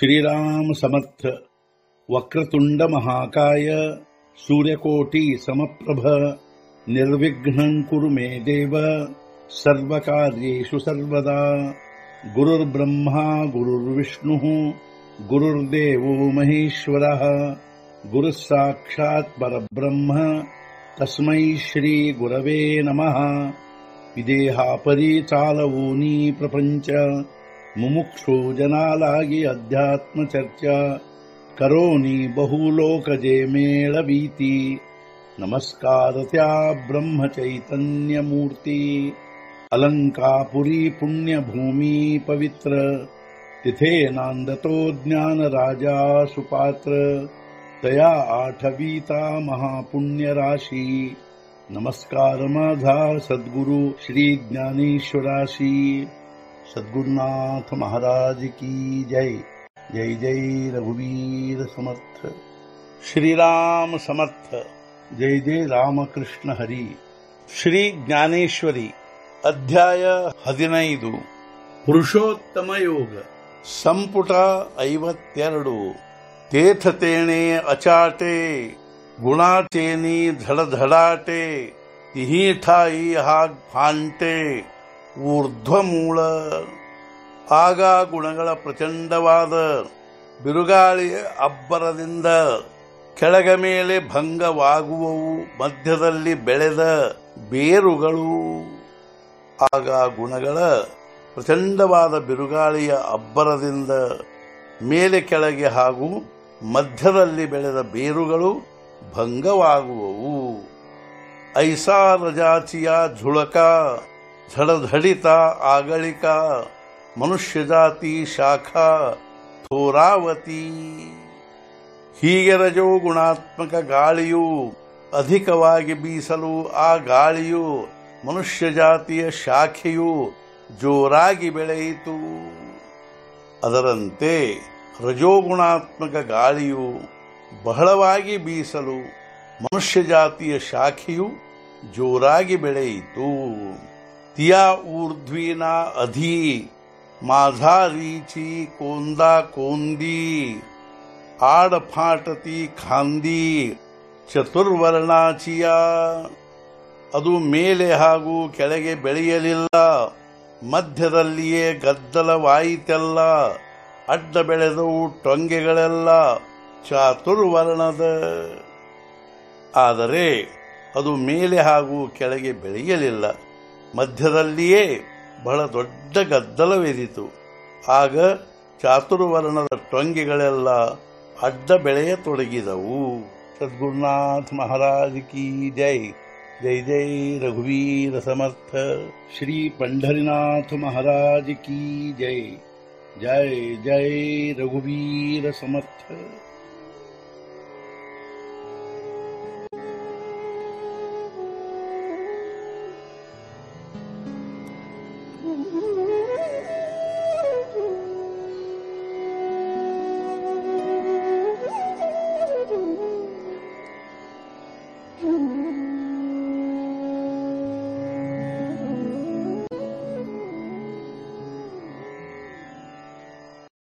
श्रीराम समर्थ। वक्रतुंड महाकाय सूर्यकोटि समप्रभ निर्विघ्नं कुरु मे देव सर्वकार्येषु सर्वदा। गुरुर्ब्रह्मा गुरुर्विष्णुः गुरुर्देवो महेश्वरः गुरुः साक्षात् परब्रह्म तस्मै श्री गुरवे नमः। विदेहापरि चालवूनी प्रपंच मुमुक्षु जनालागी अध्यात्म चर्चा करोनी बहुलोकजे मेळवीती। नमस्कार त्या ब्रह्म चैतन्य मूर्ती अलंकापुरी पुण्यभूमी पवित्र तिथे नांदतो ज्ञान राजा सुपात्र तया आठवीता महापुण्य राशी। नमस्कार माझा सद्गुरु श्री ज्ञानेश्वराशी। सद्गुरुनाथ महाराज की जय। जय जय रघुवीर समर्थ। श्रीराम समर्थ। जय जय रामकृष्ण हरी। श्री ज्ञानेश्वरी अध्याय 15 पुरुषोत्तम योग संपुಟ 52। तेथतेणे अचाटे गुणाचेनी धडधडाटे तिही ठाई हाग फांटे ಊರ್ಧ್ವಮೂಳ। ಆಗ ಗುಣಗಳ ಪ್ರಚಂಡವಾದ ಬಿರುಗಾಳಿ ಅಬ್ಬರದಿಂದ ಕೆಳಗ ಮೇಲೆ ಭಂಗವಾಗುವವು ಮಧ್ಯದಲ್ಲಿ ಬೆಳೆದ ಬೇರುಗಳು। ಆಗ ಗುಣಗಳ ಪ್ರಚಂಡವಾದ ಬಿರುಗಾಳಿಯ ಅಬ್ಬರದಿಂದ ಮೇಲೆ ಕೆಳಗೆ ಹಾಗೂ ಮಧ್ಯದಲ್ಲಿ ಬೆಳೆದ ಬೇರುಗಳು ಭಂಗವಾಗುವವು। ಐಸಾ ರಜಾಚಿಯ ಝುಳಕ ಝಡಧಡಿತ ಆಗಳಿಕ ಮನುಷ್ಯ ಜಾತಿ ಶಾಖಾ ಥೋರಾವತಿ। ಹೀಗೆ ರಜೋ ಗುಣಾತ್ಮಕ ಗಾಳಿಯು ಅಧಿಕವಾಗಿ ಬೀಸಲು ಆ ಗಾಳಿಯು ಮನುಷ್ಯ ಜಾತಿಯ ಶಾಖೆಯು ಜೋರಾಗಿ ಬೆಳೆಯಿತು। ಅದರಂತೆ ರಜೋಗುಣಾತ್ಮಕ ಗಾಳಿಯು ಬಹಳವಾಗಿ ಬೀಸಲು ಮನುಷ್ಯ ಜಾತಿಯ ಶಾಖೆಯು ಜೋರಾಗಿ ಬೆಳೆಯಿತು। तिया ऊर्ध्वीना अधी माझारीची कोंदा कोंदी आड फाटती खांदी ಚತುರ್ವರ್ಣಾಚಿಯ। ಅದು ಮೇಲೆ ಹಾಗೂ ಕೆಳಗೆ ಬೆಳೆಯಲಿಲ್ಲ, ಮಧ್ಯದಲ್ಲಿಯೇ ಗದ್ದಲವಾಯಿತೆಲ್ಲ। ಅಡ್ಡ ಬೆಳೆದವು ಟೊಂಗೆಗಳೆಲ್ಲ ಚಾತುರ್ವರ್ಣದ। ಆದರೆ ಅದು ಮೇಲೆ ಹಾಗೂ ಕೆಳಗೆ ಬೆಳೆಯಲಿಲ್ಲ, ಮಧ್ಯದಲ್ಲಿಯೇ ಬಹಳ ದೊಡ್ಡ ಗದ್ದಲವೆದಿತು। ಆಗ ಚಾತುರ್ವರ್ಣದ ಟೊಂಗೆಗಳೆಲ್ಲ ಅಡ್ಡ ಬೆಳೆಯತೊಡಗಿದವು। ಸದ್ಗುರುನಾಥ ಮಹಾರಾಜ್ ಕಿ ಜೈ। ಜೈ ಜೈ ರಘುವೀರ ಸಮರ್ಥ। ಶ್ರೀ ಪಂಢರಿನಾಥ ಮಹಾರಾಜ್ ಕಿ ಜೈ। ಜೈ ಜೈ ರಘುವೀರ ಸಮರ್ಥ।